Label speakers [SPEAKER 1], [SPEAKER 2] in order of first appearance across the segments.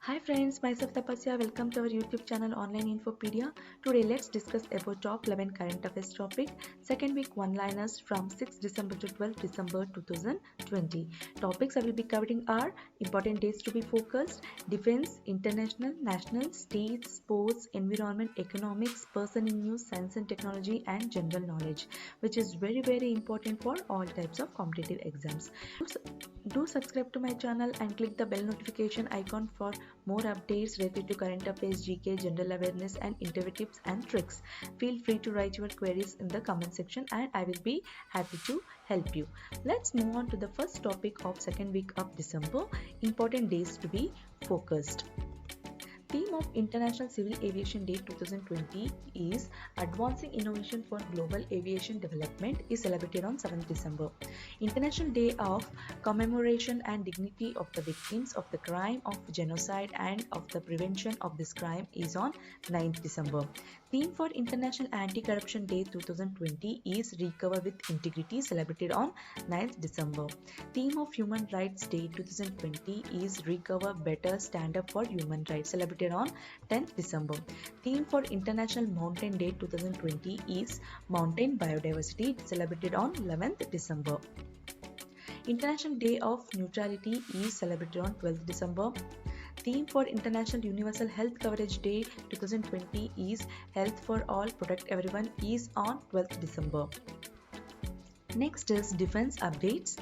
[SPEAKER 1] Hi friends, myself Tapasya. Welcome to our YouTube channel Online Infopedia. Today let's discuss about top 11 current affairs topic. Second week one-liners from 6 December to 12 December 2020. Topics I will be covering are important dates to be focused, defense, international, national, state, sports, environment, economics, person in news, science and technology and general knowledge, which is very important for all types of competitive exams. Do subscribe to my channel and click the bell notification icon for more updates related to current affairs, GK, general awareness and interview tips and tricks. Feel free to write your queries in the comment section and I will be happy to help you. Let's move on to the first topic of second week of December, important days to be focused. Theme of International Civil Aviation Day 2020 is Advancing Innovation for Global Aviation Development is celebrated on 7th December. International Day of Commemoration and Dignity of the Victims of the Crime of Genocide and of the Prevention of this crime is on 9th December. Theme for International Anti-Corruption Day 2020 is Recover with Integrity celebrated on 9th December. Theme of Human Rights Day 2020 is Recover Better Stand Up for Human Rights celebrated on 10th December. Theme for International Mountain Day 2020 is Mountain Biodiversity celebrated on 11th December. International Day of Neutrality is celebrated on 12th December. Theme for International Universal Health Coverage Day 2020 is Health for All, Protect Everyone is on 12th December. Next is Defense Updates.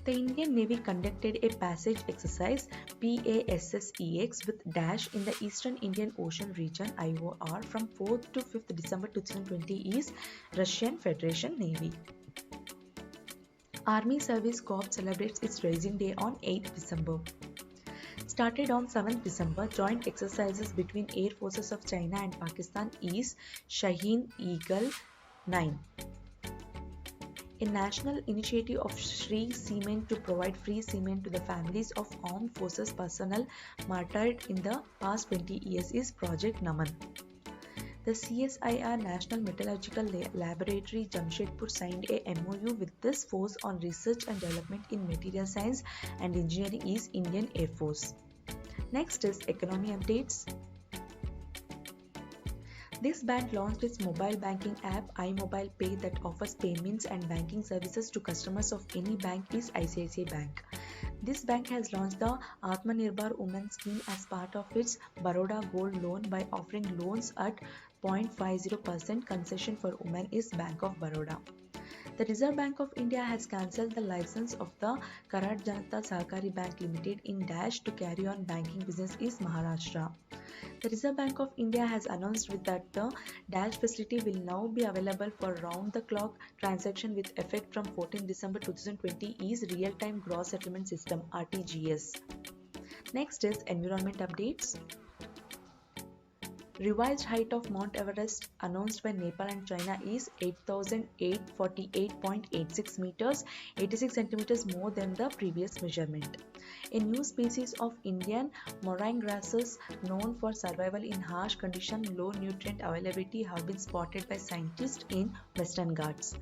[SPEAKER 1] The Indian Navy conducted a passage exercise PASSEX with Dash in the Eastern Indian Ocean region IOR from 4th to 5th December 2020 is Russian Federation Navy. Army Service Corps celebrates its Rising Day on 8th December. Started on 7th December, joint exercises between Air Forces of China and Pakistan is Shaheen Eagle 9. A national initiative of Sri Cement to provide free cement to the families of armed forces personnel martyred in the past 20 years is Project Naman. The CSIR National Metallurgical Laboratory Jamshedpur signed a MOU with this force on research and development in material science and engineering is Indian Air Force. Next is economy updates. This bank launched its mobile banking app iMobile Pay that offers payments and banking services to customers of any bank is ICICI Bank. This bank has launched the Atmanirbhar Women Scheme as part of its Baroda Gold Loan by offering loans at 0.50% concession for women is Bank of Baroda. The Reserve Bank of India has cancelled the license of the Karat Janata Sahakari Bank Limited in Dash to carry on banking business is Maharashtra. The Reserve Bank of India has announced that the Dash facility will now be available for round-the-clock transaction with effect from 14 December 2020 is Real-Time Gross Settlement System RTGS. Next is environment updates. Revised height of Mount Everest announced by Nepal and China is 8,848.86 meters, 86 centimeters more than the previous measurement. A new species of Indian marine grasses known for survival in harsh conditions, low nutrient availability have been spotted by scientists in Western Ghats.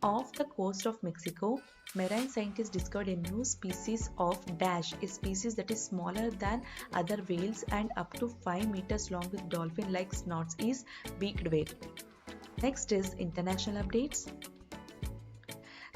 [SPEAKER 1] Off the coast of Mexico, marine scientists discovered a new species of Dash, a species that is smaller than other whales and up to 5 meters long with dolphin-like snorts is beaked whale. Next is international updates.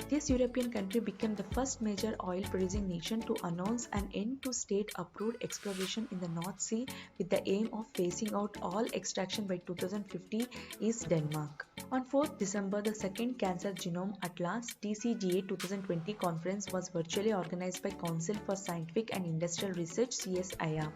[SPEAKER 1] This European country became the first major oil-producing nation to announce an end to state-approved exploration in the North Sea with the aim of phasing out all extraction by 2050 is Denmark. On 4th December, the second Cancer Genome Atlas TCGA 2020 conference was virtually organized by Council for Scientific and Industrial Research CSIR.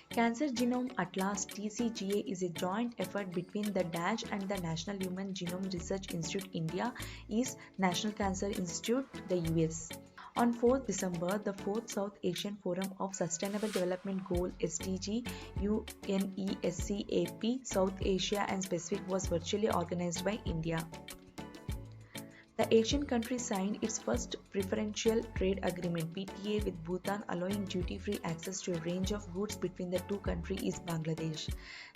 [SPEAKER 1] Cancer Genome Atlas TCGA is a joint effort between the Dash and the National Human Genome Research Institute India is National Cancer Institute, the US. On 4th December, the 4th South Asian Forum of Sustainable Development Goal SDG UNESCAP South Asia and Pacific was virtually organized by India. The Asian country signed its first preferential trade agreement (PTA) with Bhutan, allowing duty-free access to a range of goods between the two countries is Bangladesh.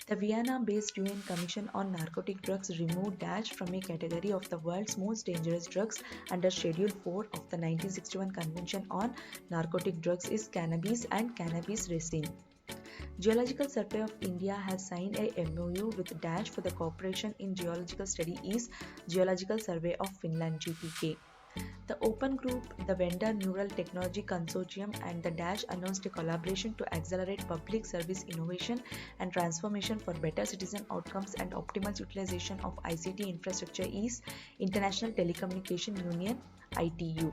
[SPEAKER 1] The Vienna-based UN Commission on Narcotic Drugs removed Daesh from a category of the world's most dangerous drugs under Schedule 4 of the 1961 Convention on Narcotic Drugs is cannabis and cannabis resin. Geological Survey of India has signed a MoU with Daesh for the cooperation in geological study is Geological Survey of Finland (GTK). The Open Group, the Vendor Neural Technology Consortium and the Daesh announced a collaboration to accelerate public service innovation and transformation for better citizen outcomes and optimal utilization of ICT infrastructure is International Telecommunication Union (ITU).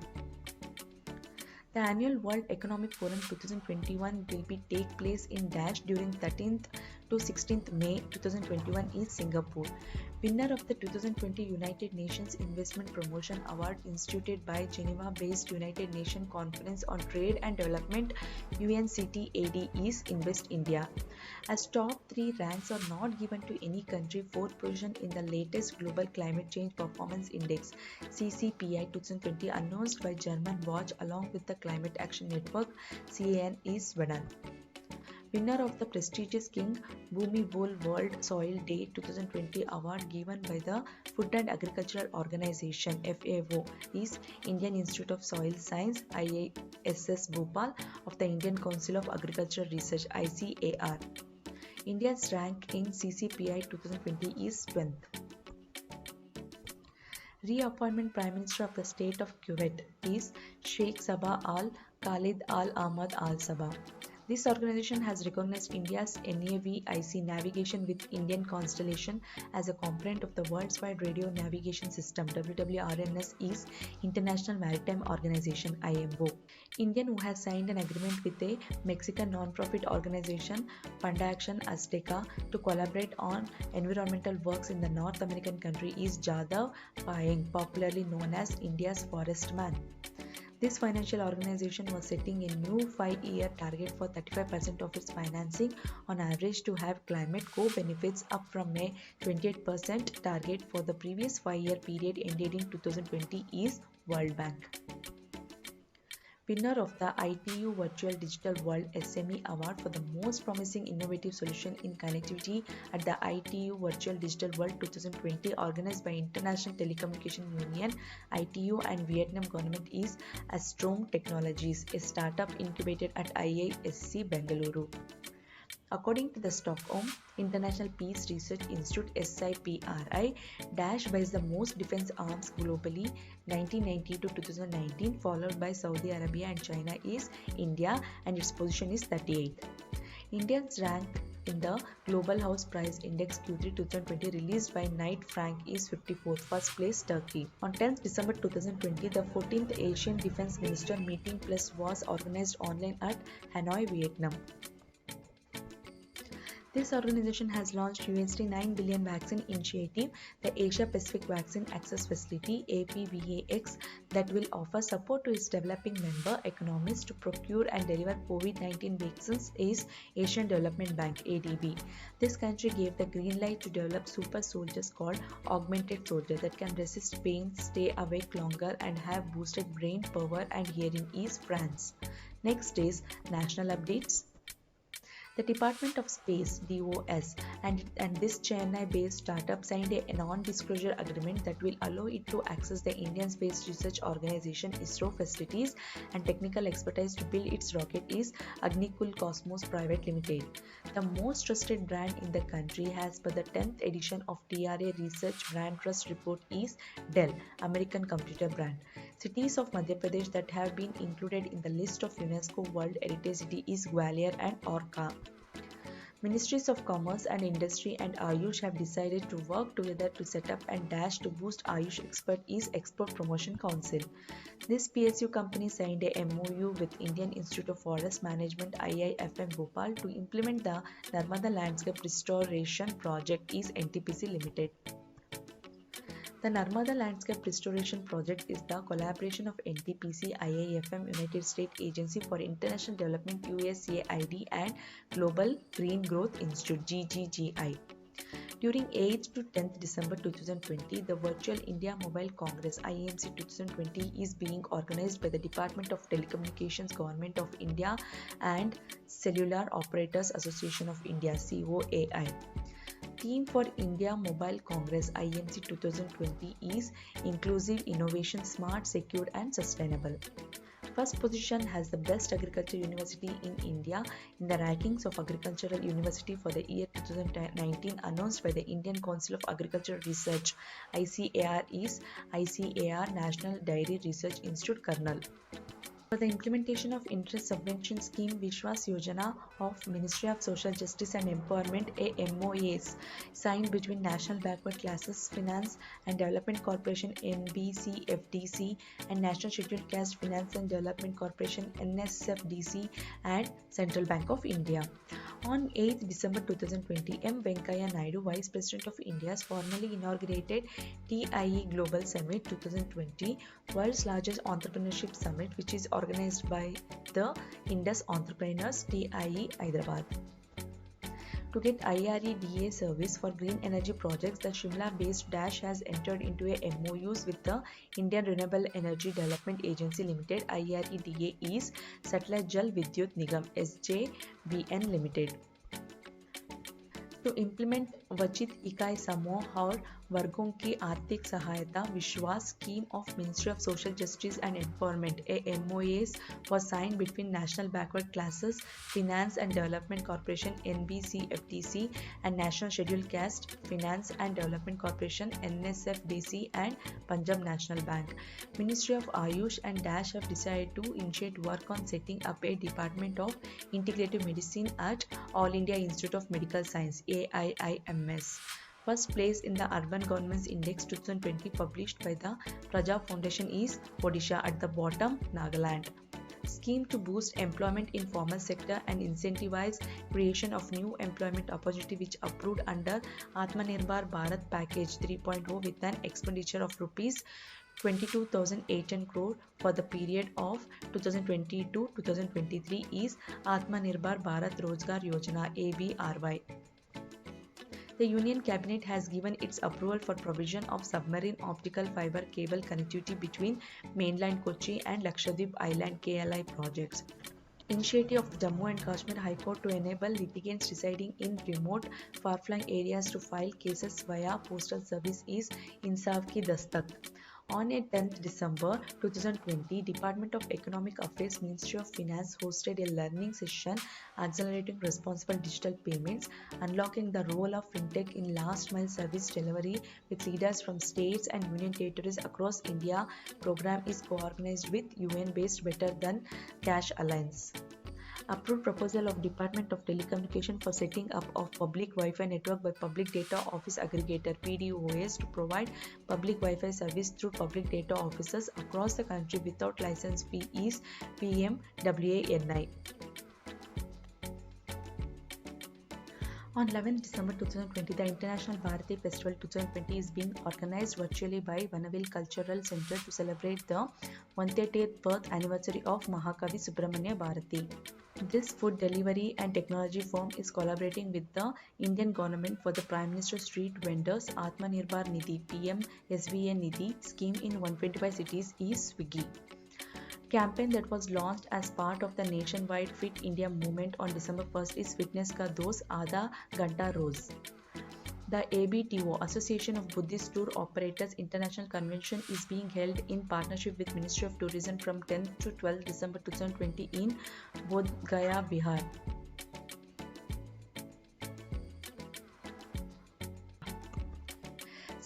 [SPEAKER 1] The annual World Economic Forum 2021 will take place in Daesh during 13th to 16th May 2021 in Singapore. Winner of the 2020 United Nations Investment Promotion Award instituted by Geneva-based United Nations Conference on Trade and Development UNCTAD is Invest India. As top 3 ranks are not given to any country, 4th position in the latest Global Climate Change Performance Index CCPI 2020 announced by German Watch along with the Climate Action Network CAN is Sweden. Winner of the prestigious King Bhumibol World Soil Day 2020 award given by the Food and Agricultural Organization FAO is Indian Institute of Soil Science IISS Bhopal of the Indian Council of Agricultural Research ICAR. India's rank in CCPI 2020 is 12th. Reappointment Prime Minister of the State of Kuwait is Sheikh Sabah Al Khalid Al Ahmad Al Sabah. This organization has recognized India's NAVIC navigation with Indian constellation as a component of the World's Wide Radio Navigation System WWRNS is International Maritime Organization IMO. Indian who has signed an agreement with a Mexican non-profit organization Fundaction Azteca to collaborate on environmental works in the North American country is Jadav Payeng, popularly known as India's Forest Man. This financial organization was setting a new 5-year target for 35% of its financing on average to have climate co-benefits up from a 28% target for the previous 5-year period ended in 2020 is World Bank. Winner of the ITU Virtual Digital World SME Award for the Most Promising Innovative Solution in Connectivity at the ITU Virtual Digital World 2020 organized by International Telecommunication Union ITU and Vietnam government is Astrom Technologies, a startup incubated at IISc Bengaluru. According to the Stockholm International Peace Research Institute SIPRI, Daesh buys the most defense arms globally 1990 to 2019, followed by Saudi Arabia and China is India and its position is 38th. India's rank in the Global House Price Index Q3 2020 released by Knight Frank is 54th, first place Turkey. On 10th December 2020, the 14th Asian Defense Minister Meeting Plus was organized online at Hanoi, Vietnam. This organization has launched $9 billion vaccine initiative, the Asia Pacific Vaccine Access Facility APVAX, that will offer support to its developing member economies to procure and deliver COVID-19 vaccines is Asian Development Bank ADB. This country gave the green light to develop super soldiers called augmented soldiers that can resist pain, stay awake longer and have boosted brain power and hearing is France. Next is national updates. The Department of Space (DOS) and this Chennai-based startup signed a non-disclosure agreement that will allow it to access the Indian Space Research Organisation (ISRO) facilities and technical expertise to build its rocket is Agnikul Cosmos Private Limited. The most trusted brand in the country as per the 10th edition of TRA Research Brand Trust Report is Dell, American computer brand. Cities of Madhya Pradesh that have been included in the list of UNESCO World Heritage City is Gwalior and Orcha. Ministries of Commerce and Industry and Ayush have decided to work together to set up and Dash to boost Ayush Expert is Export Promotion Council. This PSU company signed a MoU with Indian Institute of Forest Management IIFM Bhopal to implement the Narmada Landscape Restoration Project is NTPC Limited. The Narmada Landscape Restoration Project is the collaboration of NTPC, IIFM, United States Agency for International Development USAID and Global Green Growth Institute GGGI. During 8th to 10th December 2020, the Virtual India Mobile Congress IMC 2020 is being organized by the Department of Telecommunications, Government of India and Cellular Operators Association of India (COAI). Theme for India Mobile Congress IMC 2020 is Inclusive Innovation, Smart, Secure and Sustainable. First position has the Best Agriculture University in India in the rankings of Agricultural University for the year 2019 announced by the Indian Council of Agricultural Research ICAR is ICAR National Dairy Research Institute Kernal. For the implementation of Interest Subvention Scheme Vishwas Yojana of Ministry of Social Justice and Empowerment, a MOAs signed between National Backward Classes Finance and Development Corporation NBCFDC and National Scheduled Caste Finance and Development Corporation NSFDC and Central Bank of India. On 8th December 2020, M. Venkaiah Naidu, Vice President of India, formally inaugurated TIE Global Summit 2020, world's largest entrepreneurship summit, which is organized by the Indus Entrepreneurs TIE Hyderabad. To get IREDA service for green energy projects, the Shimla-based Dash has entered into a MOUs with the Indian Renewable Energy Development Agency Limited. IREDA is Satellite Jal Vidyut Nigam SJVN Limited. To implement वचित इकाई समूह और वर्गों की आर्थिक सहायता विश्वास scheme of ministry of social justice and empowerment MOAs was signed between National Backward Classes Finance and Development Corporation NBCFDC and National Scheduled Caste Finance and Development Corporation NSFDC and Punjab National Bank. Ministry of Ayush and Dash have decided to initiate work on setting up a Department of Integrative Medicine at All India Institute of Medical Science AIIMS. First place in the Urban Governance Index 2020 published by the Praja Foundation is Odisha, at the bottom Nagaland. Scheme to boost employment in formal sector and incentivize creation of new employment opportunity, which approved under Atmanirbhar Bharat Package 3.0 with an expenditure of rupees 22,800 crore for the period of 2020 to 2023 is Atmanirbhar Bharat Rozgar Yojana ABRY. The Union Cabinet has given its approval for provision of submarine optical fiber cable connectivity between mainland Kochi and Lakshadweep Island KLI projects. Initiative of Jammu and Kashmir High Court to enable litigants residing in remote, far-flung areas to file cases via postal service is Insaf Ki Dastak. On 10th December 2020, Department of Economic Affairs, Ministry of Finance hosted a learning session accelerating responsible digital payments, unlocking the role of fintech in last mile service delivery with leaders from states and union territories across India. Program is co-organized with UN-based Better Than Cash Alliance. Approved proposal of Department of Telecommunication for setting up of public Wi-Fi network by Public Data Office Aggregator PDOS to provide public Wi-Fi service through public data offices across the country without license fee is PMWANI. On 11th December 2020, the International Bharati Festival 2020 is being organized virtually by Vanaville Cultural Center to celebrate the 130th birth anniversary of Mahakavi Subramanya Bharati. This food delivery and technology firm is collaborating with the Indian government for the Prime Minister Street Vendors Atmanirbhar Nidhi PMSVN Nidhi scheme in 125 cities is Swiggy. Campaign that was launched as part of the nationwide Fit India movement on December 1st is Fitness Ka Dos Aadha Ghanta Roz. The ABTO, Association of Buddhist Tour Operators International Convention, is being held in partnership with Ministry of Tourism from 10th to 12th December 2020 in Bodh Gaya, Bihar.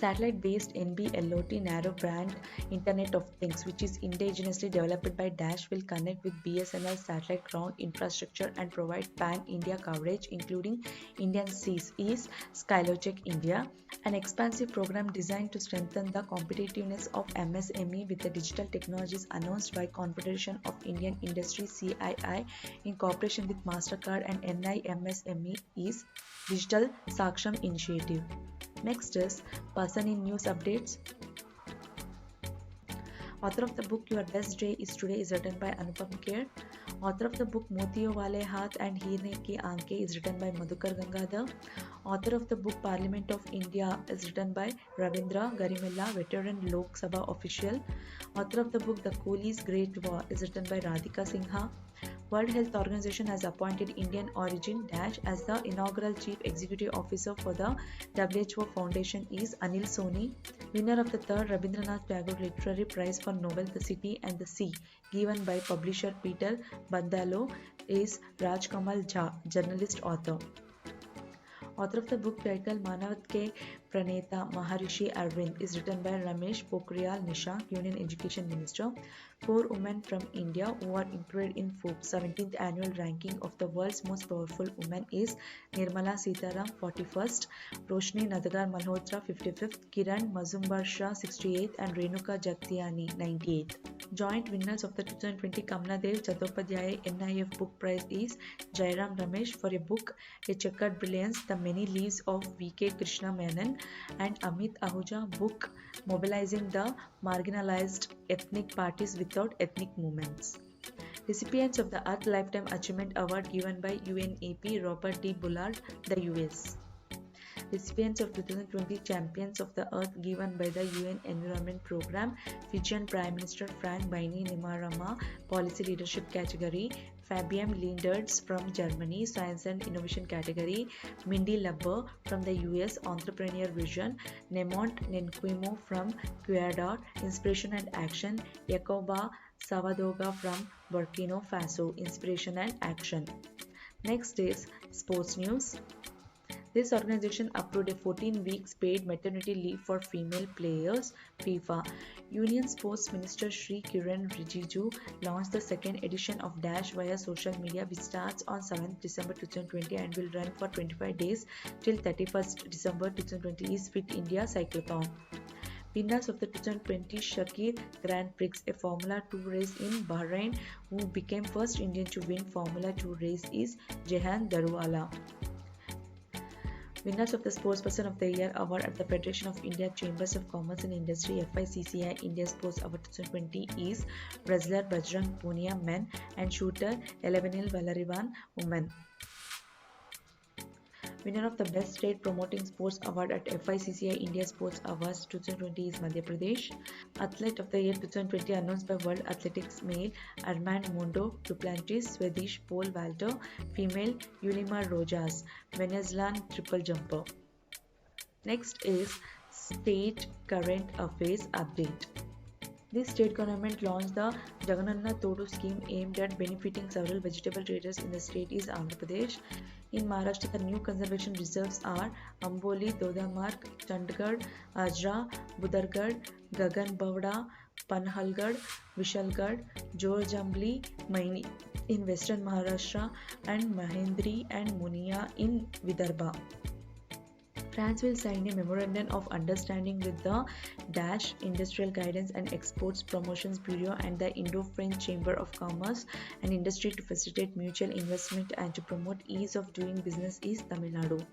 [SPEAKER 1] Satellite-based NB-LOT narrow band Internet of Things, which is indigenously developed by Dash, will connect with BSNL satellite ground infrastructure and provide pan-India coverage, including Indian seas, is Skylogic India, an expansive program designed to strengthen the competitiveness of MSME with the digital technologies announced by Confederation of Indian Industry CII in cooperation with MasterCard and NIMSME is Digital Saksham Initiative. Next is Person in News Updates. Author of the book Your Best Day is Today is written by Anupam Kher. Author of the book Motiyo Wale Haath and Hirne Ki Aanke is written by Madhukar Gangadhar. Author of the book Parliament of India is written by Ravindra Garimella, veteran Lok Sabha official. Author of the book The Coolies Great War is written by Radhika Singha. World Health Organization has appointed Indian origin Dash as the inaugural Chief Executive Officer for the WHO Foundation is Anil Soni. Winner of the third Rabindranath Tagore Literary Prize for novel The City and the Sea, given by publisher Peter Bandalo, is Rajkamal Jha, journalist author. Author of the book titled Manavat Ke Praneta Maharishi Arvind is written by Ramesh Pokhriyal Nishank, Union Education Minister. 4 women from India who are included in Forbes 17th annual ranking of the world's most powerful women is Nirmala Sitaram 41st, Roshni Nadagar Malhotra 55th, Kiran Mazumdarsha 68th and Renuka Jagtiani 98th. Joint winners of the 2020 Kamladev Chattopadhyay NIF Book Prize is Jairam Ramesh for a book A Checkered Brilliance, The Many Leaves of V.K. Krishna Menon, and Amit Ahuja book Mobilizing the Marginalized Ethnic Parties Without Ethnic Movements. Recipients of the Earth Lifetime Achievement Award given by UNEP Robert D. Bullard, the US. Recipients of 2020 Champions of the Earth given by the UN Environment Programme, Fijian Prime Minister Frank Baini Nimarama, Policy Leadership category, Fabian Lindertz from Germany, Science and Innovation category, Mindy Labber from the US, Entrepreneur Vision, Nemont Nenquimo from Ecuador, Inspiration and Action, Yacoba Savadoga from Burkina Faso, Inspiration and Action. Next is Sports News. This organization approved a 14 weeks paid maternity leave for female players. FIFA. Union Sports Minister Shri Kiran Rijiju launched the second edition of Dash via social media, which starts on 7th December 2020 and will run for 25 days till 31st December 2020 is Fit India Cyclothon. Winners of the 2020 Shakir Grand Prix, a Formula 2 race in Bahrain, who became first Indian to win Formula 2 race is Jehan Daruwala. Winners of the Sportsperson of the Year Award at the Federation of India Chambers of Commerce and Industry FICCI India Sports Award 2020 is wrestler Bajrang Punia men and shooter Elevenil Valarivan women. Winner of the Best State Promoting Sports Award at FICCI India Sports Awards 2020 is Madhya Pradesh. Athlete of the Year 2020 announced by World Athletics male Armand Mondo Duplantis, Swedish pole vaulter, female Yulimar Rojas, Venezuelan triple jumper. Next is State Current Affairs Update. This state government launched the Jagannath Todu scheme aimed at benefiting several vegetable traders in the state is Andhra Pradesh. In Maharashtra, the new conservation reserves are Amboli, Dodamarg, Chandigarh, Ajra, Budargarh, Gaganbawda, Panhalgarh, Vishalgarh, Jorjambli, Maini in western Maharashtra and Mahendri and Munia in Vidarbha. France will sign a memorandum of understanding with the Dash Industrial Guidance and Exports Promotions Bureau and the Indo-French Chamber of Commerce and Industry to facilitate mutual investment and to promote ease of doing business is Tamil Nadu.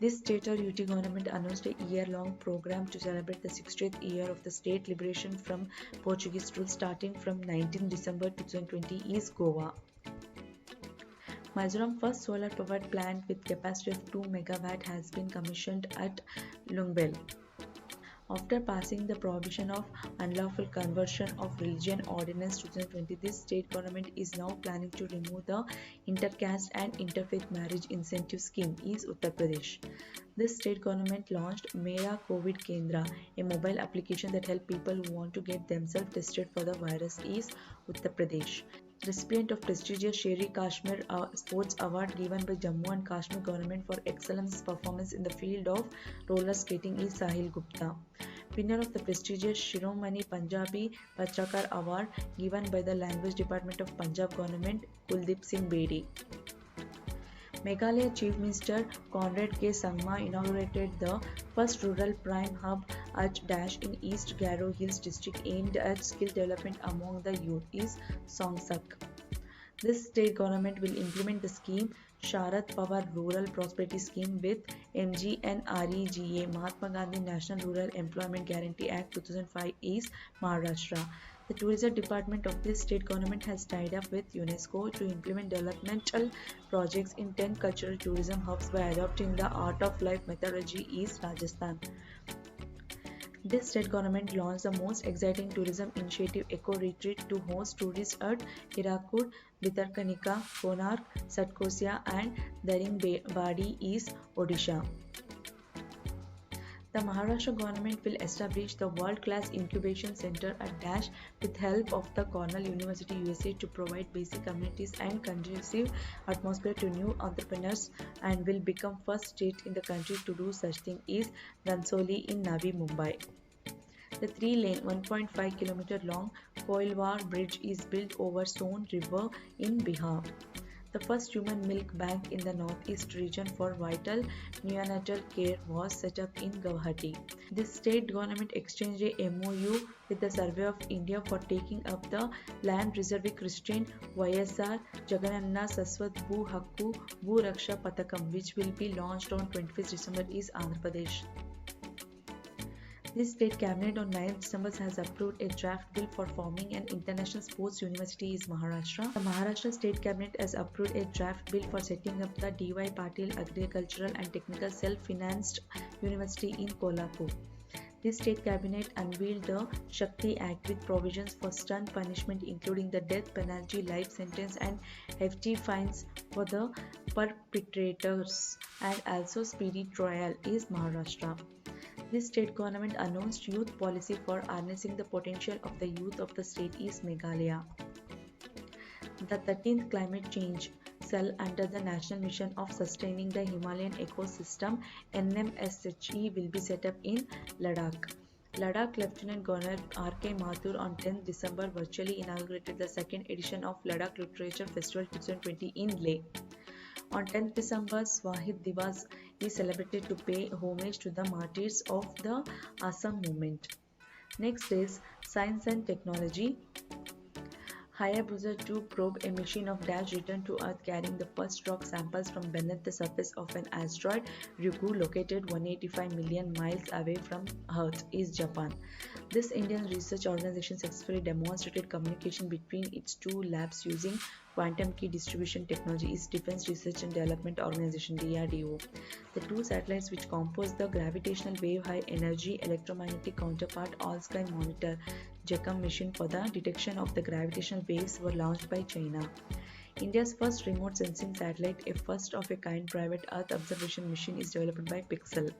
[SPEAKER 1] This state or UT government announced a year-long program to celebrate the 60th year of the state liberation from Portuguese rule starting from 19 December 2020 is Goa. Mizoram first solar powered plant with capacity of 2 MW has been commissioned at Lungbel. After passing the prohibition of unlawful conversion of religion ordinance 2020, this state government is now planning to remove the intercaste and interfaith marriage incentive scheme is Uttar Pradesh. This state government launched Mera COVID Kendra, a mobile application that helps people who want to get themselves tested for the virus is Uttar Pradesh. Recipient of prestigious Sher-e Kashmir Sports Award given by Jammu and Kashmir government for excellence performance in the field of roller skating is Sahil Gupta. Winner of the prestigious Shiromani Punjabi Patrakar Award given by the Language Department of Punjab government Kuldeep Singh Bedi. Meghalaya Chief Minister Conrad K. Sangma inaugurated the first rural prime hub at Dash in East Garo Hills district aimed at skill development among the youth is Songsak. This state government will implement the scheme Sharat Pawar Rural Prosperity Scheme with MGNREGA Mahatma Gandhi National Rural Employment Guarantee Act 2005 is Maharashtra. The tourism department of the state government has tied up with UNESCO to implement developmental projects in 10 cultural tourism hubs by adopting the Art of Life methodology is Rajasthan. This state government launched the most exciting tourism initiative Eco Retreat to host tourists at Hirakud, Bhitarkanika, Konark, Satkosia and Daringbadi is Odisha. The Maharashtra government will establish the world-class incubation center at Dash with help of the Cornell University USA to provide basic amenities and conducive atmosphere to new entrepreneurs and will become first state in the country to do such thing is Ransoli in Navi Mumbai. The 3-lane 1.5 km long Koilwar bridge is built over Son River in Bihar. The first human milk bank in the northeast region for vital neonatal care was set up in Guwahati. This state government exchanged a MOU with the Survey of India for taking up the land reserve Christian YSR Jagananna Saswat Bhu Hakku Bhu Raksha Pathakam, which will be launched on 25th December is Andhra Pradesh. This state cabinet on 9th December has approved a draft bill for forming an international sports university in Maharashtra. The Maharashtra state cabinet has approved a draft bill for setting up the D.Y. Patil Agricultural and Technical Self-Financed University in Kolhapur. This state cabinet unveiled the Shakti Act with provisions for stern punishment including the death penalty, life sentence and hefty fines for the perpetrators and also speedy trial is Maharashtra. This state government announced youth policy for harnessing the potential of the youth of the state is Meghalaya. The 13th Climate Change Cell under the National Mission of Sustaining the Himalayan Ecosystem NMSHE will be set up in Ladakh. Ladakh Lieutenant Governor R.K. Mathur on 10th December virtually inaugurated the second edition of Ladakh Literature Festival 2020 in Leh. On 10th December, Swahid Divas is celebrated to pay homage to the martyrs of the Assam movement. Next is Science and Technology. Hayabusa 2 probe, a mission of Dash, returned to Earth carrying the first rock samples from beneath the surface of an asteroid Ryugu located 185 million miles away from Earth is Japan. This Indian research organization successfully demonstrated communication between its two labs using quantum key distribution technology is Defense Research and Development Organization DRDO. The two satellites which compose the gravitational wave high energy electromagnetic counterpart all-sky monitor JECM mission for the detection of the gravitational waves were launched by China. India's first remote sensing satellite, a first-of-a-kind private Earth observation mission, is developed by Pixel.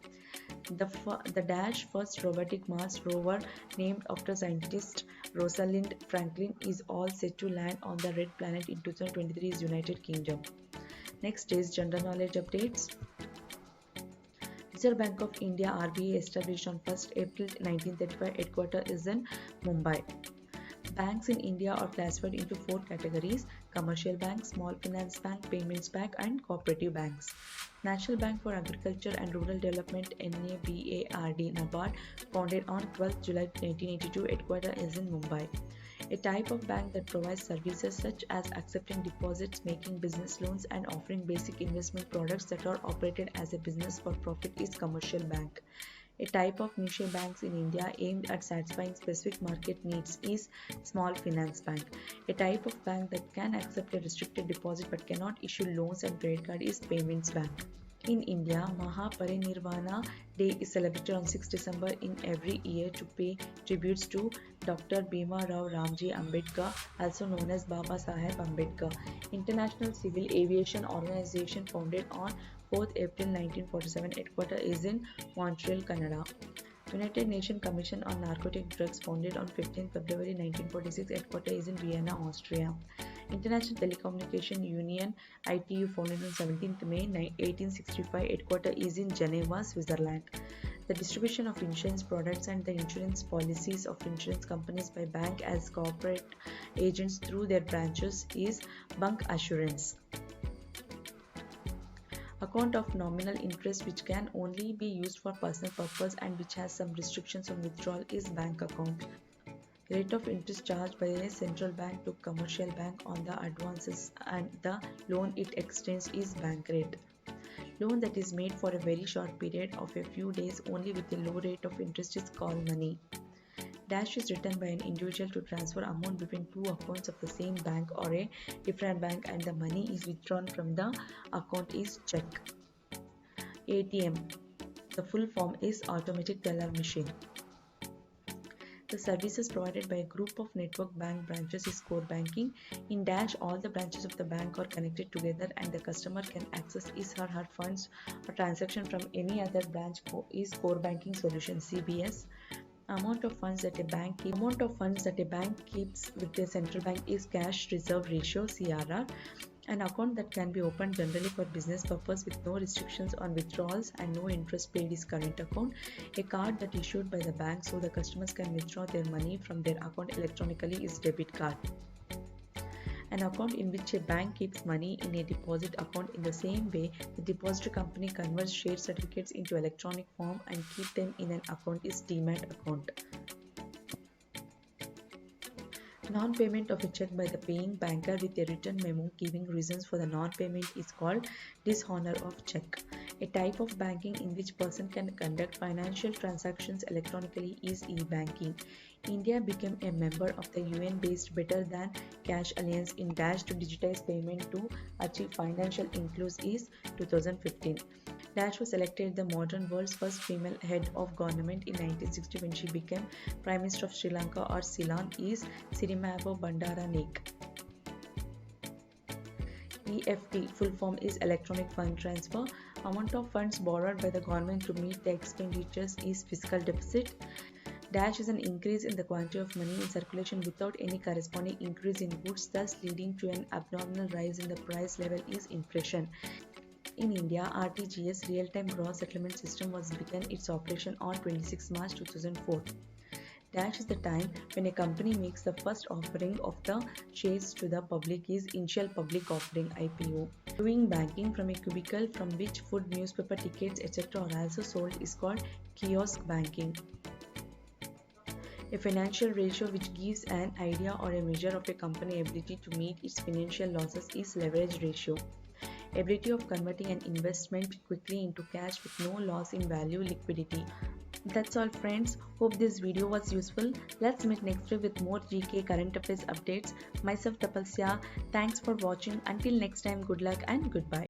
[SPEAKER 1] The Dash first robotic Mars rover, named after scientist Rosalind Franklin, is all set to land on the Red Planet in 2023 is United Kingdom. Next is general knowledge updates. Reserve Bank of India RBI established on 1st April 1935. Headquarters is in Mumbai. Banks in India are classified into 4 categories: commercial banks, small finance bank, payments bank and cooperative banks. National Bank for Agriculture and Rural Development NABARD NABARD, founded on 12th July 1982, headquarters is in Mumbai. A type of bank that provides services such as accepting deposits, making business loans and offering basic investment products that are operated as a business for profit is commercial bank. A type of niche banks in India aimed at satisfying specific market needs is small finance bank. A type of bank that can accept a restricted deposit but cannot issue loans and credit card is payments bank. In India, Mahaparinirvana Day is celebrated on 6 December in every year to pay tributes to Dr. Bhima Rao Ramji Ambedkar, also known as Baba Saheb Ambedkar. International Civil Aviation Organization, founded on 4th April 1947, headquarters is in Montreal, Canada. United Nations Commission on Narcotic Drugs, founded on 15 February 1946, headquarters is in Vienna, Austria. International Telecommunication Union ITU, founded on 17th May 1865, headquarters is in Geneva, Switzerland. The distribution of insurance products and the insurance policies of insurance companies by bank as corporate agents through their branches is bank assurance. Account of nominal interest, which can only be used for personal purpose and which has some restrictions on withdrawal, is bank account. Rate of interest charged by a central bank to commercial bank on the advances and the loan it extends is bank rate. Loan that is made for a very short period of a few days only with a low rate of interest is called money. Dash is written by an individual to transfer amount between two accounts of the same bank or a different bank, and the money is withdrawn from the account is check. ATM. The full form is automatic teller machine. The services provided by a group of network bank branches is core banking. In Dash, all the branches of the bank are connected together and the customer can access his or her funds or transaction from any other branch is core banking solution. CBS. Amount of funds that a bank keeps with the central bank is cash reserve ratio, CRR. An account that can be opened generally for business purpose with no restrictions on withdrawals and no interest paid is current account. A card that issued by the bank so the customers can withdraw their money from their account electronically is debit card. An account in which a bank keeps money in a deposit account. In the same way, the depository company converts share certificates into electronic form and keep them in an account is demat account. Non-payment of a check by the paying banker with a written memo giving reasons for the non-payment is called dishonor of check. A type of banking in which person can conduct financial transactions electronically is e-banking. India became a member of the UN-based Better Than Cash Alliance in Dash to digitize payment to achieve financial inclusion is 2015. Dash was elected the modern world's first female head of government in 1960 when she became Prime Minister of Sri Lanka or Ceylon is Sirimavo Bandaranaike. EFT full form is electronic fund transfer. Amount of funds borrowed by the government to meet the expenditures is fiscal deficit. Dash is an increase in the quantity of money in circulation without any corresponding increase in goods, thus leading to an abnormal rise in the price level is inflation. In India, RTGS real-time gross settlement system was began its operation on 26 March 2004. Dash is the time when a company makes the first offering of the shares to the public is initial public offering IPO. Doing banking from a cubicle from which food, newspaper, tickets, etc. are also sold is called kiosk banking. A financial ratio which gives an idea or a measure of a company's ability to meet its financial losses is leverage ratio. Ability of converting an investment quickly into cash with no loss in value, liquidity. That's all friends. Hope this video was useful. Let's meet next week with more GK current affairs updates. Myself Tapasya. Thanks for watching. Until next time, good luck and goodbye.